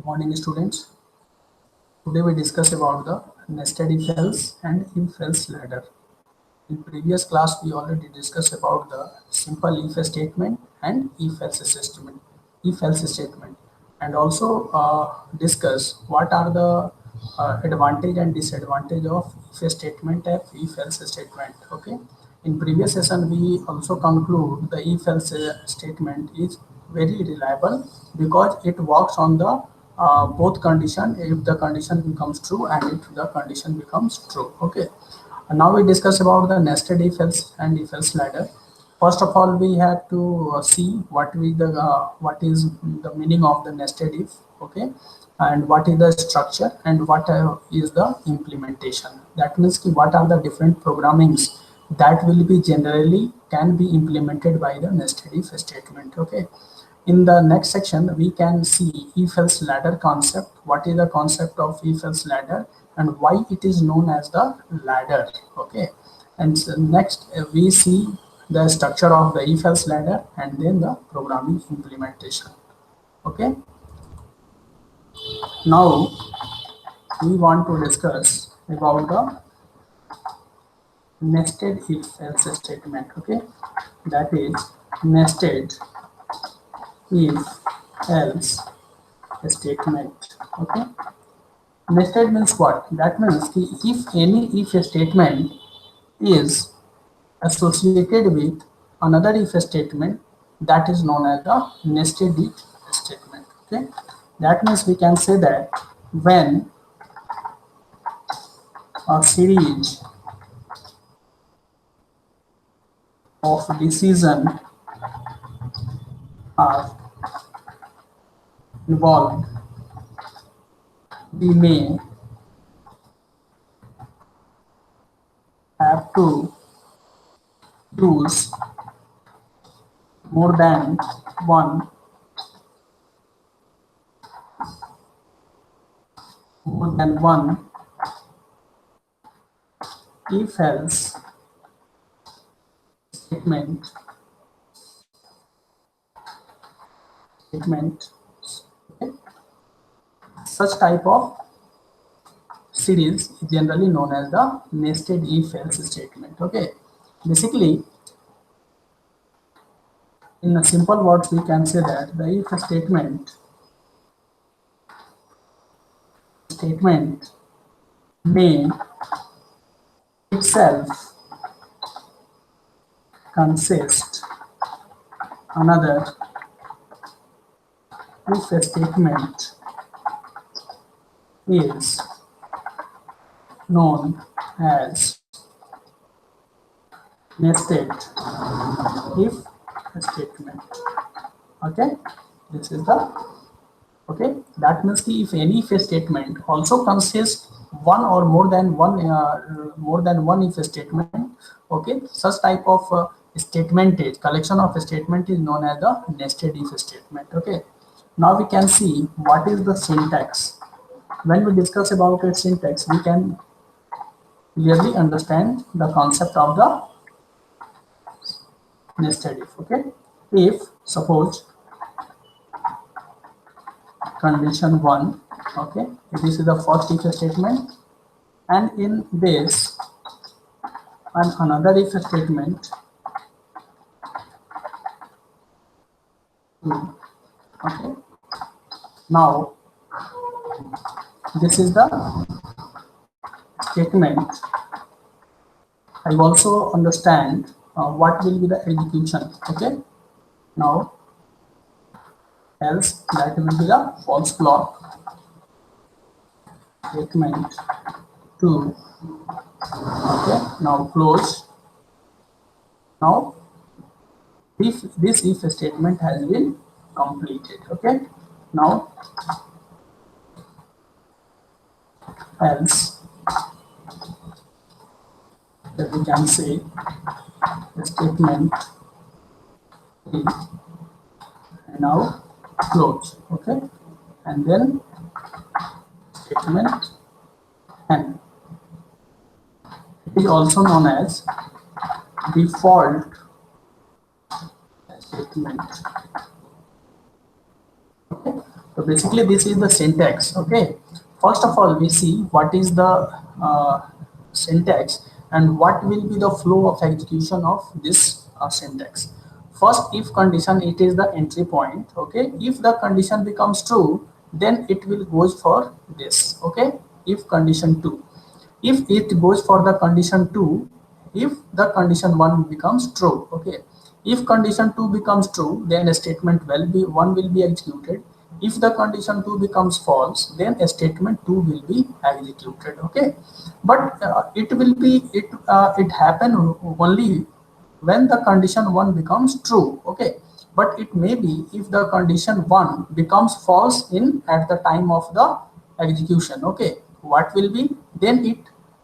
Good morning, students. Today we discuss about the nested if else and if else ladder. In previous class, we already discussed about the simple if statement and if else statement, and also discuss what are the advantage and disadvantage of if statement and if else statement. Okay. In previous session, we also conclude the if else statement is very reliable because it works on the both condition if the condition becomes true and if the condition becomes true. Okay. And now we discuss about the nested if else and if else ladder. First of all, we have to see what is the meaning of the nested if, okay, and what is the structure and what is the implementation. That means what are the different programmings that will be generally can be implemented by the nested if statement. Okay. In the next section, we can see if-else ladder concept. What is the concept of if-else ladder and why it is known as the ladder? Okay. And so next, we see the structure of the if-else ladder and then the programming implementation. Okay. Now, we want to discuss about the nested if-else statement. Okay. That is nested if-else statement. Okay. Nested means what? That means if any if statement is associated with another if statement, that is known as the nested if statement. Okay. That means we can say that when a series of decisions are involved, we may have to use more than one if else statement. Okay. Such type of series is generally known as the nested if else statement. Okay. Basically, in a simple words, we can say that the if statement may itself consist another if statement is known as nested if statement. Okay, this is the okay. That means if any if statement also consists one or more than one if statement. Okay, such type of statement is collection of statement is known as the nested if statement. Okay, now we can see what is the syntax. When we discuss about its syntax, we can clearly understand the concept of the nested if. Okay, if suppose condition 1, okay, this is the first if statement, and in this and another if statement 2. Okay, now this is the statement. I also understand what will be the execution. Okay, now else that will be the false block statement 2. Okay, now close. Now if this if statement has been completed. Okay, now else that we can say statement 3 and now close. Okay, and then statement n. It is also known as default statement. Okay, so basically this is the syntax. Okay, first of all we see what is the syntax and what will be the flow of execution of this syntax. First, if condition, it is the entry point. Okay, if the condition becomes true, then it will goes for this. Okay, if condition 2, if it goes for the condition 2, if the condition 1 becomes true. Okay, if condition 2 becomes true, then a statement will be 1 will be executed. If the condition 2 becomes false, then a statement 2 will be executed. Okay, but it will be it happen only when the condition 1 becomes true. Okay, but it may be if the condition 1 becomes false in at the time of the execution. Okay, what will be then it,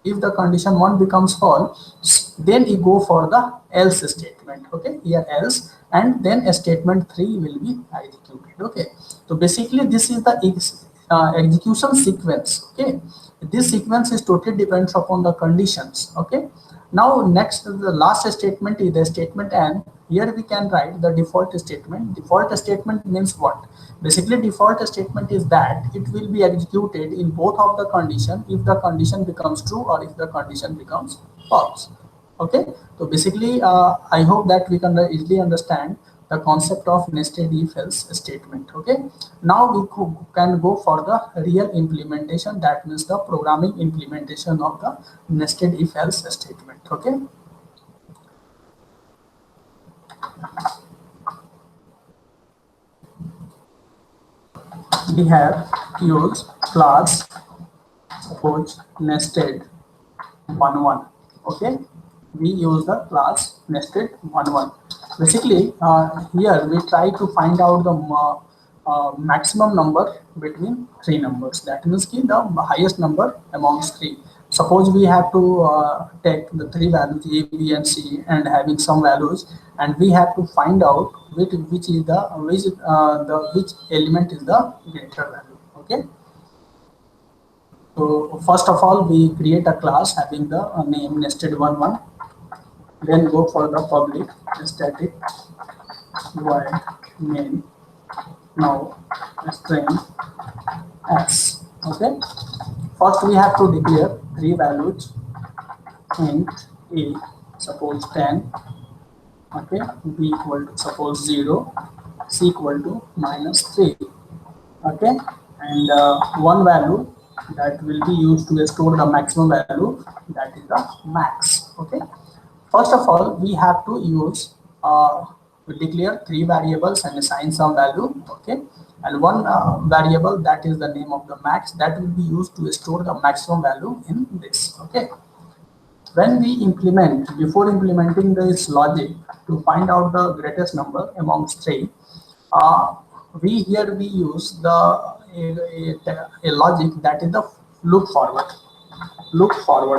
if the condition 1 becomes false, then you go for the else statement. Okay, here else, and then a statement 3 will be executed. Okay, so basically this is the execution sequence. Okay, this sequence is totally depends upon the conditions. Okay, now next, the last statement is the statement n. Here we can write the default statement. Default statement means what? Basically default statement is that it will be executed in both of the condition if the condition becomes true or if the condition becomes false. Okay, so basically I hope that we can easily understand the concept of nested if else statement. Okay, now we can go for the real implementation, that means the programming implementation of the nested if else statement. Okay, we have used class, suppose nested 11. Okay, we use the class nested 11. Basically here we try to find out the maximum number between three numbers, that means the highest number amongst three. Suppose we have to take the three values a, b and c and having some values, and we have to find out which is the which element is the greater value. Okay, so first of all, we create a class having the name nested11. Then go for the public static void main now string s. Okay. First, we have to declare three values. Int a, suppose 10. Okay. B equal to suppose 0. C equal to -3. Okay, and one value that will be used to store the maximum value, that is the max. Okay, first of all we have to use we declare three variables and assign some value. Okay, and one variable, that is the name of the max, that will be used to store the maximum value in this. Okay, when we implement, before implementing this logic to find out the greatest number amongst three, uh, we use the a logic, that is the look forward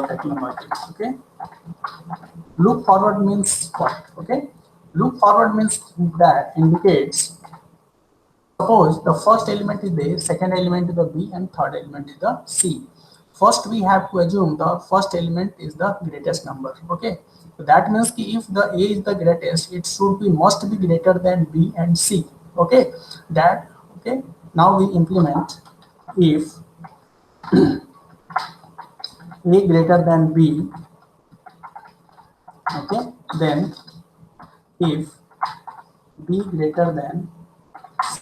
technology. Okay, look forward means what? Okay, look forward means that indicates, suppose the first element is the A, second element is the B, and third element is the C. First, we have to assume the first element is the greatest number. Okay, so that means if the A is the greatest, it should be must be greater than B and C. Okay, that okay. Now we implement if A greater than B. Okay, then if B greater than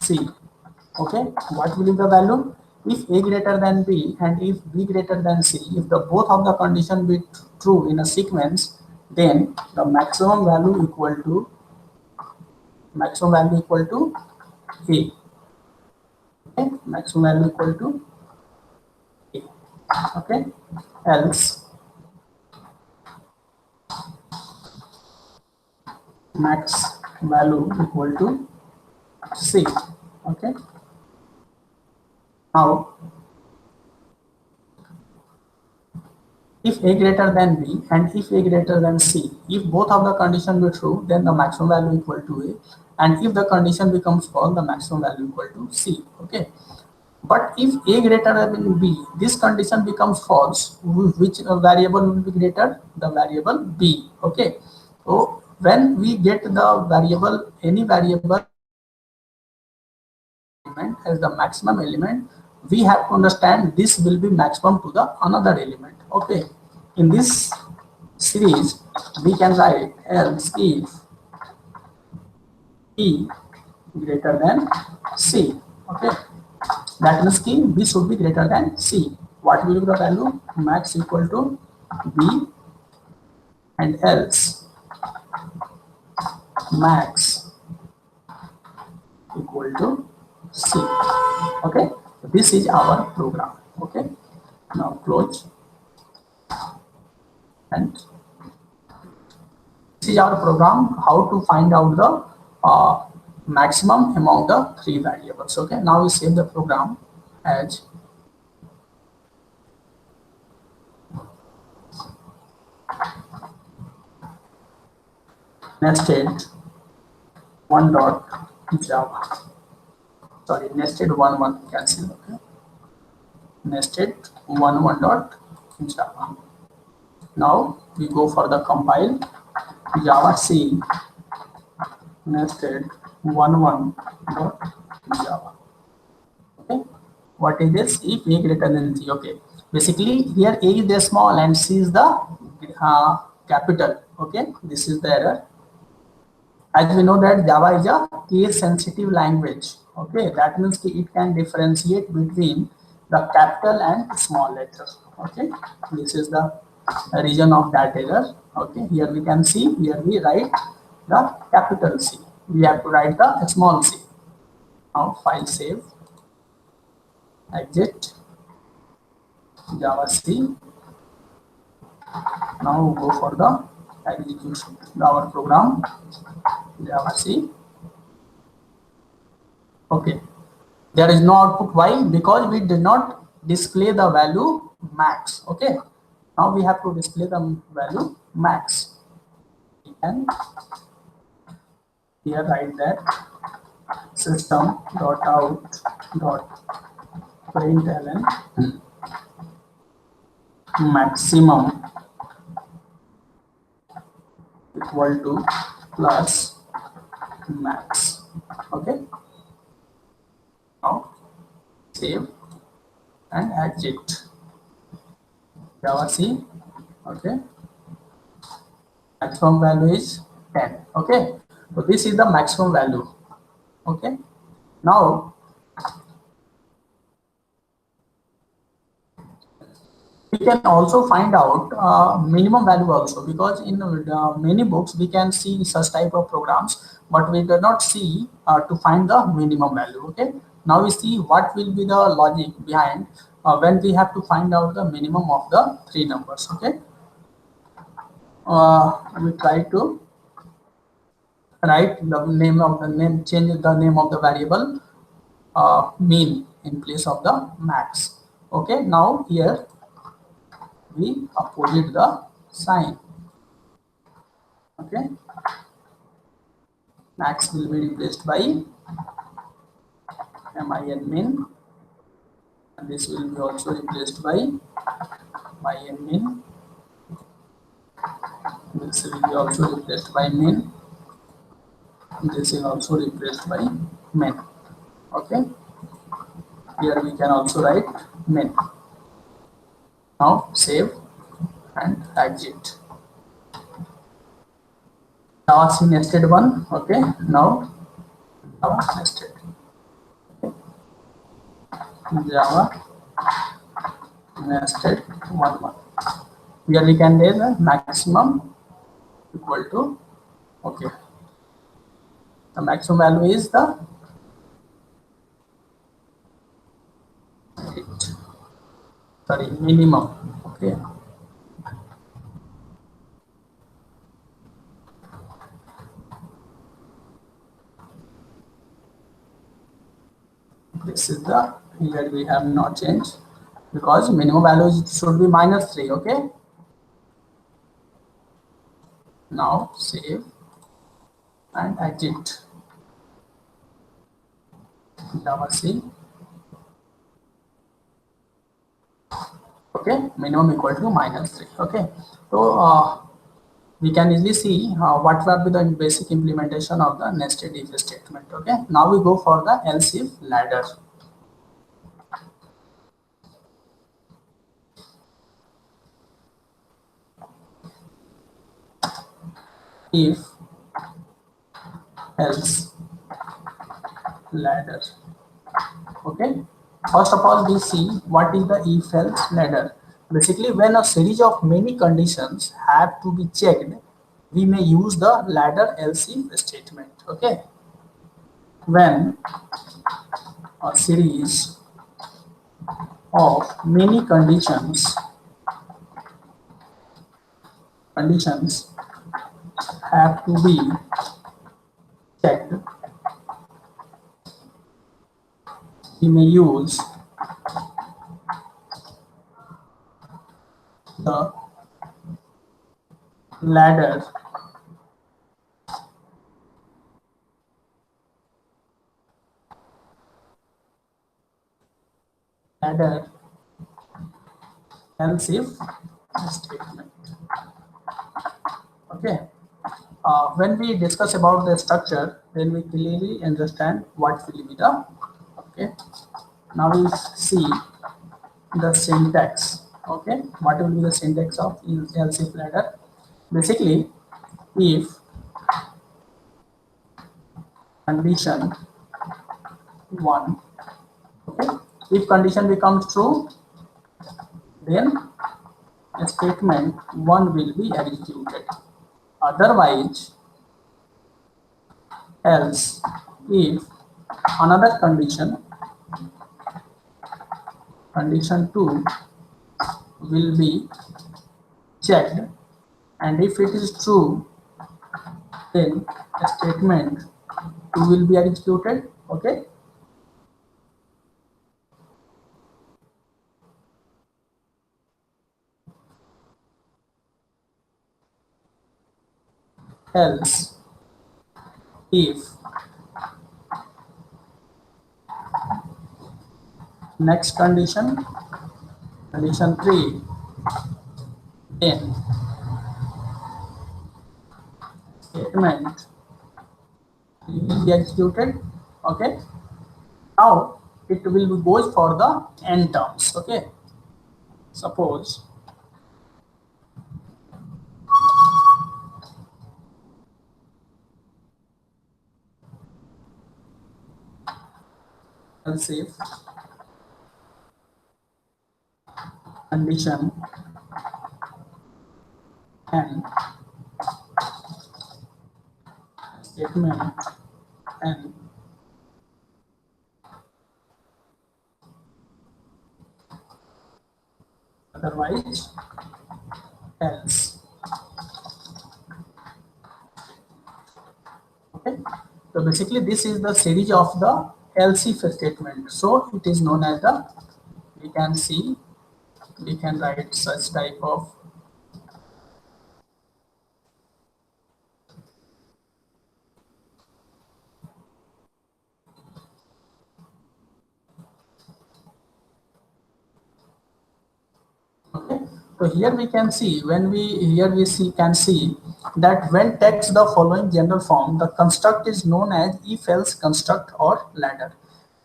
C. Okay, what will be the value? If A greater than B and if B greater than C, if the both of the condition be true in a sequence, then the maximum value equal to A. Okay, maximum value equal to A. Okay, else max value equal to C. Okay, now if A greater than B and if A greater than C, if both of the condition be true, then the maximum value equal to A, and if the condition becomes false, the maximum value equal to C. Okay, but if A greater than B, this condition becomes false, which variable will be greater? The variable B. Okay, so when we get the variable, any variable as the maximum element, we have to understand this will be maximum to the another element. Okay, in this series we can write else if p greater than c. Okay, that means key b should be greater than c. What will be the value? Max equal to b, and else max equal to c. Okay, this is our program. Okay, now close, and this is our program how to find out the maximum among the three variables. Okay, now we save the program as nested one dot java. Sorry, nested one cancel. Okay, nested one dot java. Now we go for the compile java c nested one dot java. Okay, what is this? If a greater than c. Okay, basically here a is the small and c is the capital. Okay, this is the error. As we know that Java is a case sensitive language. Okay, that means it can differentiate between the capital and small letters. Okay, this is the reason of that error. Okay, here we can see, here we write the capital C. We have to write the small c. Now file save, exit Java C. Now go for the execution. Our program Java C. Okay, there is no output. Why? Because we did not display the value max. Okay, now we have to display the value max. We can here write that system.out.println maximum equal to plus max. Okay, now save and exit Java C. Okay, maximum value is 10. Okay, so this is the maximum value. Okay, now we can also find out minimum value also, because in many books we can see such type of programs, but we cannot see to find the minimum value. Okay, now we see what will be the logic behind when we have to find out the minimum of the three numbers. Okay, we try to write the name of the name, change the name of the variable mean in place of the max. Okay, now here we opposite the sign. Okay, max will be replaced by min, and this will be also replaced by min. This will be also replaced by min. This is also replaced by min. Okay, here we can also write min. Now save and exit Java C nested one. Okay, now Java nested Java nested one. Here we can take the maximum equal to, okay, the maximum value is the 8. Sorry, minimum. Okay, this is the, here we have not changed because minimum value should be -3. Okay, now save and exit Java C. Okay, minimum equal to -3. Okay, so we can easily see what will be the basic implementation of the nested if statement. Okay, now we go for the else if ladder. if else ladder. Okay, first of all we see what is the if else ladder. Basically, when a series of many conditions have to be checked, we may use the ladder else if statement. Okay, when a series of many conditions have to be checked, we may use the ladder ladder else if statement. Okay, when we discuss about the structure, then we clearly understand what will be the. Okay, now we see the syntax. Okay, what will be the syntax of else if ladder? Basically, if condition 1, okay, if condition becomes true, then statement 1 will be executed. Otherwise, else if another condition 2 will be checked, and if it is true, then statement 2 will be executed. Okay, else if next condition 3, then statement will be executed. Okay, now it will be goes for the n terms. Okay, suppose else if condition n statement n otherwise else. Okay, so basically this is the series of the else if statement, so it is known as the, we can see, we can write such type of okay. So here we can see, when we here we see can see that when text the following general form, the construct is known as if else construct or ladder.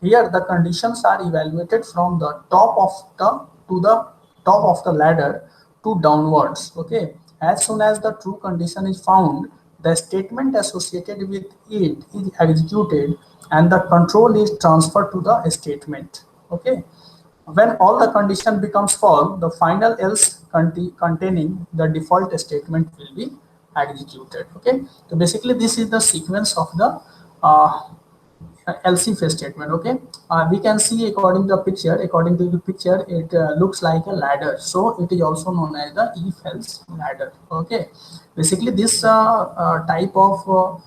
Here the conditions are evaluated from the top of the to the top of the ladder to downwards. Okay, as soon as the true condition is found, the statement associated with it is executed and the control is transferred to the statement. Okay, when all the condition becomes false, the final else containing the default statement will be executed. Okay, so basically this is the sequence of the uh, else if statement. Okay, we can see according to the picture. According to the picture, it looks like a ladder, so it is also known as the if else ladder. Okay, basically this type of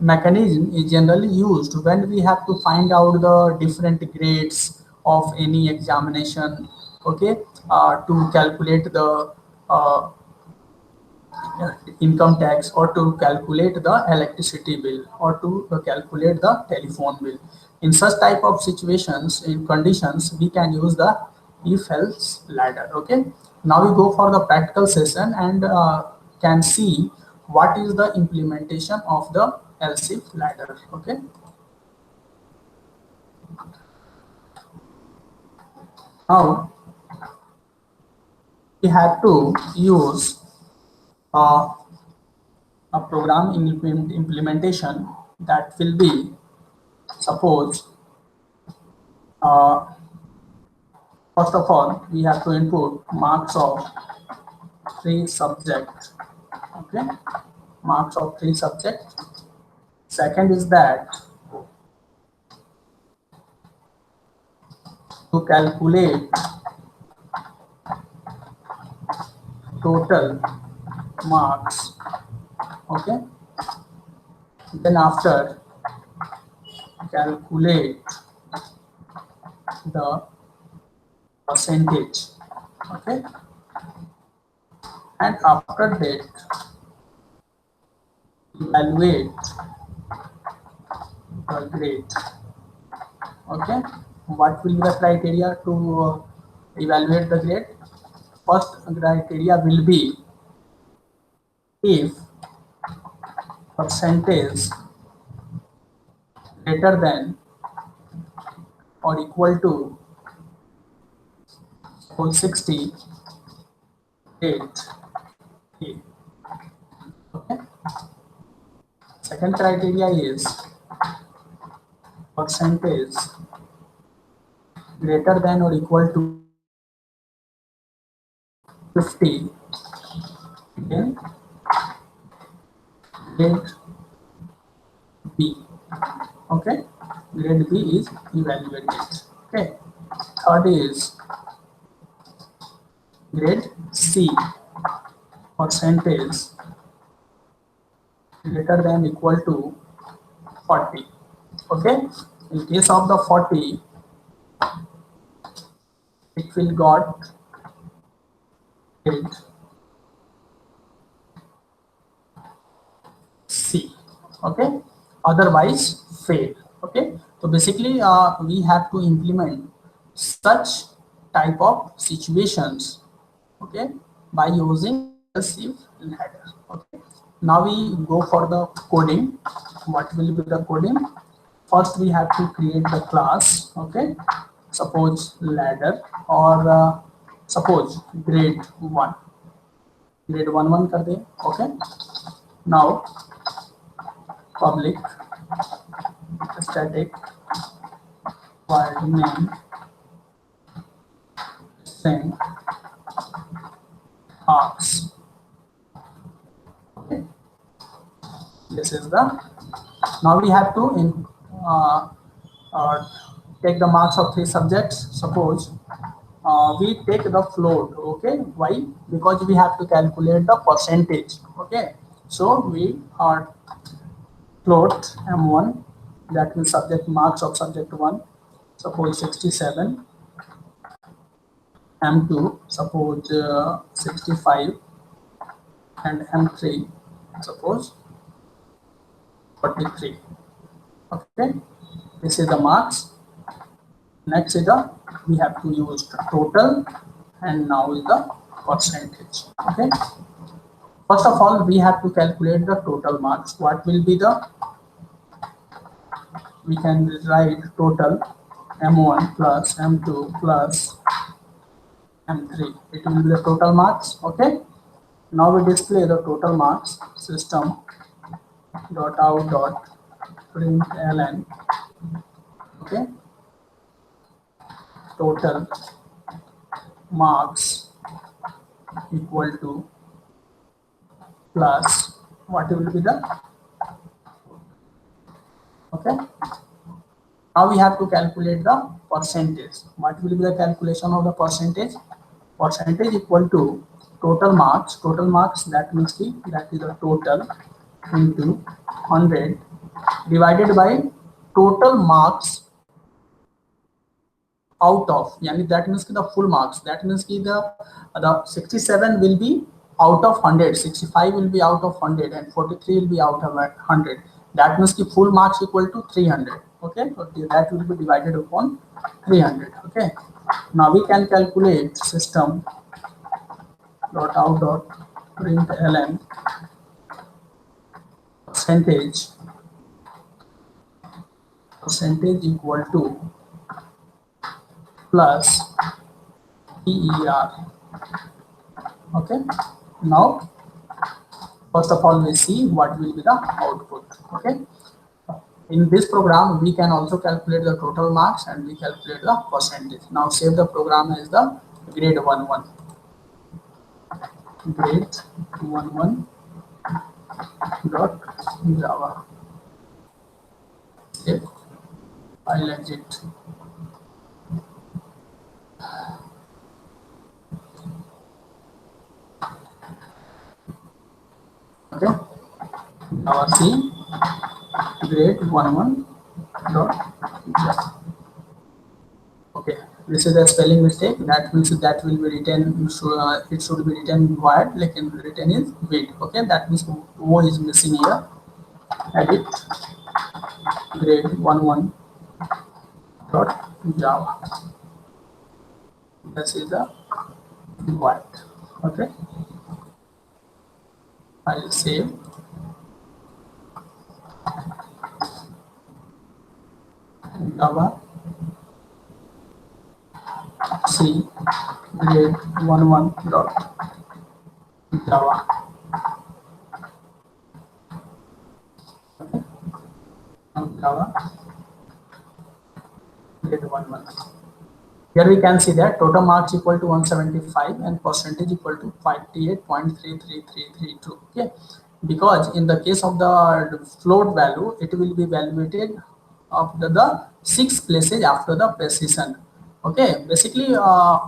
mechanism is generally used when we have to find out the different grades of any examination. Okay, to calculate the uh, income tax, or to calculate the electricity bill, or to calculate the telephone bill. In such type of situations, in conditions, we can use the if else ladder. Okay, now we go for the practical session and can see what is the implementation of the else if ladder. Okay, now we have to use uh, a program implementation that will be, suppose, uh, first of all we have to input marks of 3 subjects. Okay, marks of 3 subjects. Second is that to calculate total marks. Okay, then after calculate the percentage. Okay, and after that evaluate the grade. Okay, what will be the criteria to evaluate the grade? First criteria will be if percentage greater than or equal to 60, grade A. Okay. Second criteria is percentage greater than or equal to 50, then grade B. Okay, grade B is evaluated. Okay, third is grade C, percentage greater than equal to 40. Okay, in case of the 40, it will got grade C. Okay, otherwise fail. Okay, so basically we have to implement such type of situations, okay, by using else if ladder. Okay, now we go for the coding. What will be the coding? First we have to create the class. Okay, suppose ladder, or suppose grade 1, grade 1 कर दे. Okay, now public static void name string args. Okay, this is the, now we have to uh, uh, take the marks of 3 subjects. Suppose we take the float. Okay, why? Because we have to calculate the percentage. Okay, so we are float m1, that means subject marks of subject 1, suppose 67, m2 suppose 65, and m3 suppose 43. Okay, this is the marks. Next is the, we have to use the total, and now is the percentage. Okay, first of all we have to calculate the total marks. What will be the, we can write total m1 plus m2 plus m3. It will be the total marks. Okay, now we display the total marks. System dot out dot println. Okay, total marks equal to plus, what will be the, okay, now we have to calculate the percentage. What will be the calculation of the percentage? Percentage equal to total marks. Total marks, that means ki, that is the total into 100 divided by total marks out of, yani that means the full marks. That means ki the 67 will be out of 100, 65 will be out of 100, and 43 will be out of 100. That means ki full marks equal to 300. Okay, so that will be divided upon 300. Okay, now we can calculate system dot out dot println percentage equal to plus PER. Okay, now First of all, we see what will be the output. Okay. In this program, we can also calculate the total marks and we calculate the percentage. Now save the program as the grade 11. Grade 11 dot Java. Save. I'll exit. Okay. Our C grade 11 dot Java. Okay, this is a spelling mistake. That means that will be written. It should be written word, like in written is wait. Okay, that means O is missing here. Edit grade 11 dot Java. This is the word. Okay, I'll save. Java C grade 11 dot Java. Okay, now Java grade 11. Here we can see that total marks equal to 175 and percentage equal to 58.33332. Okay, because in the case of the float value, it will be evaluated after the 6 places after the precision. Okay, basically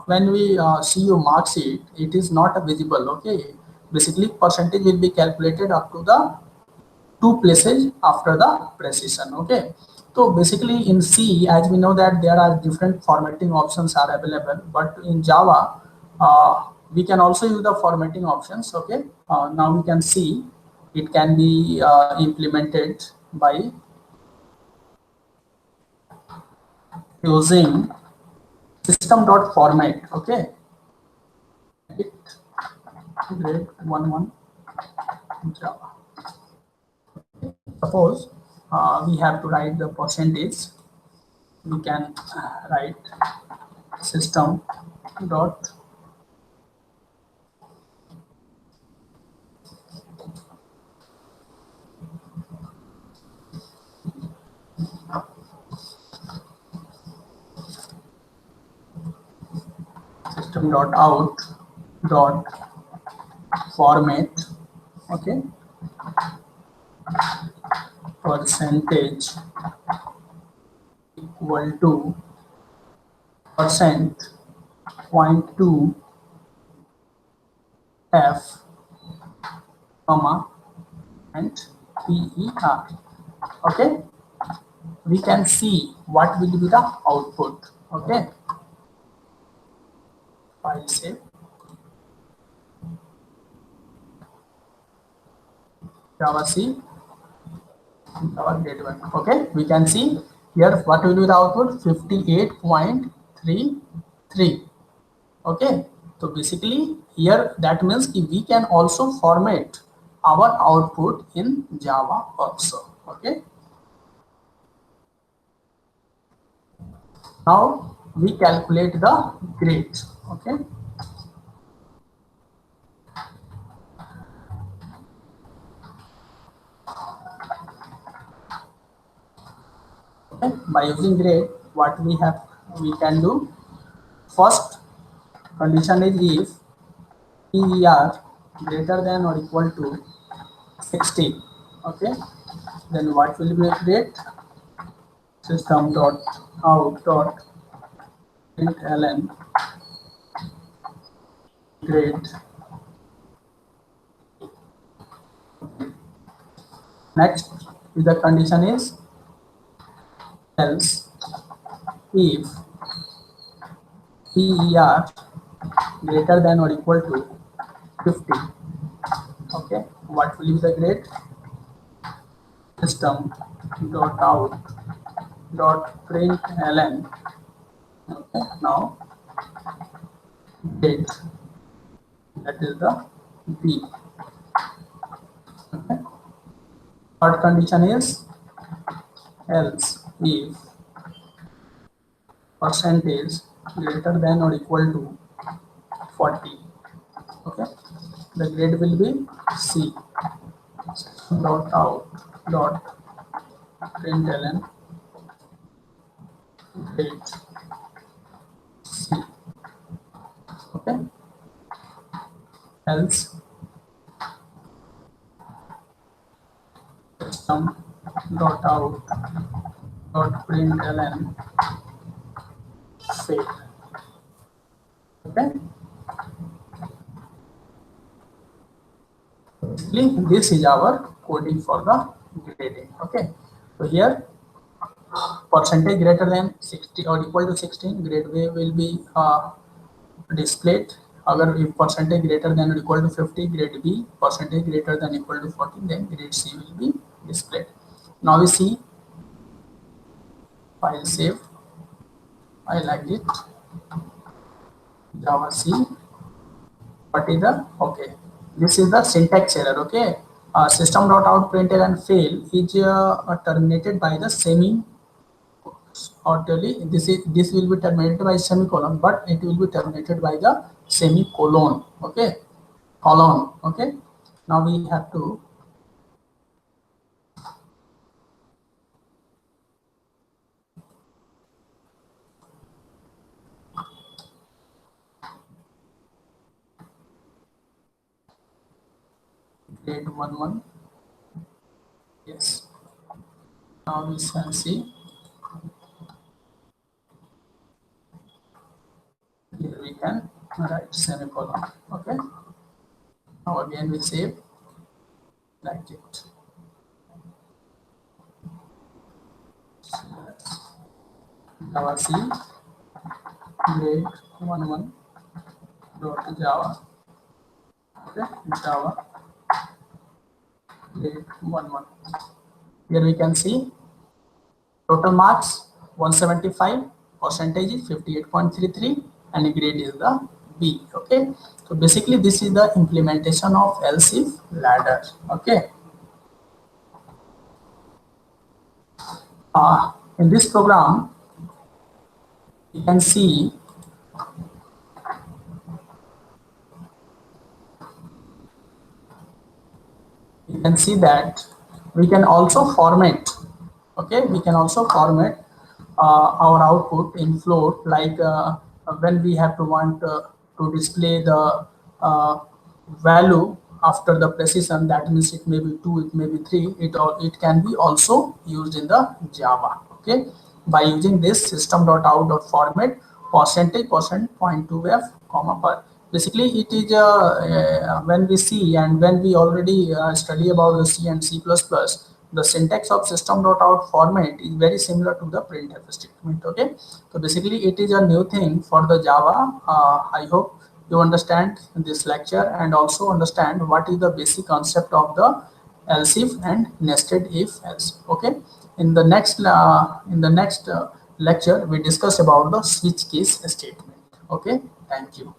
when we see your mark sheet, it is not visible. Okay, basically percentage will be calculated up to the 2 places after the precision. Okay, so basically in C, as we know that there are different formatting options are available, but in Java we can also use the formatting options. Okay, now we can see it can be implemented by using system.format. Okay, it grade 11 Java. Suppose we have to write the percentage, we can write system dot system dot out dot format. Okay, percentage equal to percent point two f comma and per. Okay, we can see what will be the output. Okay, file save. Java C Java grade 1. Okay, we can see here what will be the output 58.33. Okay, so basically here that means we can also format our output in Java also. Okay, now we calculate the grade. Okay, by using grade, what we can do, first condition is if PER greater than or equal to 60. Okay, then what will be grade? System dot out dot println grade. Next is the condition is else if PER greater than or equal to 50. Okay, what will be the grade? System dot out dot println. Okay, now grade, that is the B. Okay, third condition is else if percentage greater than or equal to 40. Okay, the grade will be C. dot out dot println grade C. Okay, else system dot out dot println fail. Okay, basically this is our coding for the grading. Okay, so here percentage greater than 60 or equal to 16, grade way will be displayed. अगर if percentage greater than or equal to 50, grade B, percentage greater than or equal to 40, then grade C will be displayed. Now we see file save. I like it. Java C. What is the okay? This is the syntax error. Okay, system.out println and fail is terminated by the semi orderly. This will be terminated by semicolon, but it will be terminated by the semicolon. Okay, colon. Okay, now we have to grade 1 yes. Now we can see here we can write semicolon. Okay, now again we save like it. Java C grade 1 dot Java. Okay, Java grade 1. Here we can see total marks 175, percentage is 58.33, and grade is the B. Okay, so basically this is the implementation of else if ladder. Okay, in this program you can see that we can also format. Okay, we can also format our output in float, like when we have to want to display the value after the precision, that means it may be 2, it may be 3, it can be also used in the Java. Okay, by using this system.out.format percent point 2f comma per. Basically it is when we see and when we already study about the C and C++, the syntax of system.out format is very similar to the printf statement. Okay, so basically it is a new thing for the Java. I hope you understand this lecture and also understand what is the basic concept of the else if and nested if else. Okay, in the next lecture we discuss about the switch case statement. Okay, thank you.